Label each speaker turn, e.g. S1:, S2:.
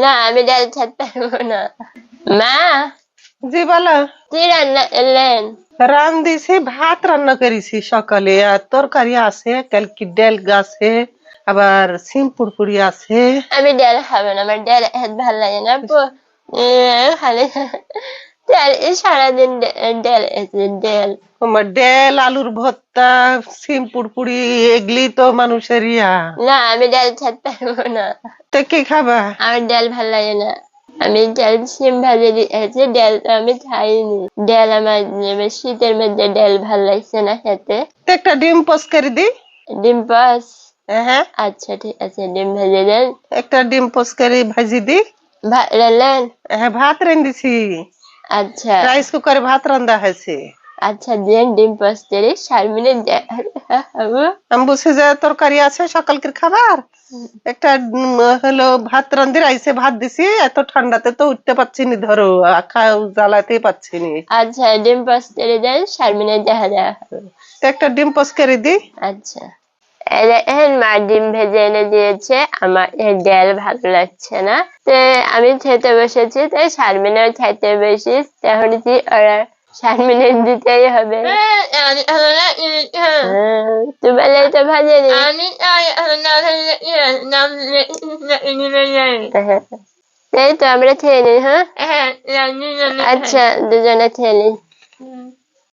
S1: না আমি ডাল খেতে পারবো না। মা,
S2: জি বলো।
S1: কি রান্না করলেন?
S2: রান্দিছি, ভাত রান্না করেছি সকালে, আর তরকারি আছে, কালকে ডাল আছে, আবার সিম পুরপুরি আছে।
S1: আমি ডাল খাবো না, আমার ডাল ভালো লাগে না। খালি ডাল সারাদিন ডাল ডাল।
S2: আমার ডাল, আলুর ভর্তা, সিম পুরপুরি, এগুলি তো মানুষের ইয়া।
S1: না আমি ডাল খেতে পারবো না,
S2: তো কি খাবা?
S1: আমার ডাল ভালো লাগে না। আমি ডাল সিম ভাজি দিয়েছি, ডাল তো আমি খাইনি। ডাল আমার শীতের মধ্যে ডাল ভালো লাগছে না খেতে।
S2: তো একটা ডিম পোস্ট করে দি।
S1: ডিম পাস,
S2: হ্যাঁ,
S1: আচ্ছা ঠিক আছে, ডিম ভেজে দেন।
S2: একটা ডিম পোস্ট করে ভাজি দি।
S1: ভাত রান্নান?
S2: হ্যাঁ, ভাত রান্দিছি,
S1: আচ্ছা
S2: রাইস কুকারে ভাত রান্ধা হয়েছে।
S1: আচ্ছা, দেন ডিম পাস করে 4 মিনিট খাবো।
S2: আমি বলছি যে তরকারি আছে সকালকের খাবার, একটা হলো ভাত রান্ধি, রাইসে ভাত দিছি, এত ঠান্ডাতে তো উঠতে পারছি নি, ধরো জ্বালাতে পারছি নি।
S1: আচ্ছা ডিম পাস করে দেন, 4 মিনিট দেখা খাবো।
S2: তো একটা ডিম পোস্ট করে দি।
S1: আচ্ছা, এখন মা ডিম ভেজে এনে দিয়েছে, আমার ডাল ভালো লাগছে না, তো আমি খেতে বসেছি, তাই 4 মিনিট খাইতে বেশি, এখন কি ওরা 4 মিনিট দিতেই হবে। তোমার তো ভাজে নি। এই তো আমরা খেয়ে নিই। হ্যাঁ আচ্ছা, দুজনে খেয়ে নিই।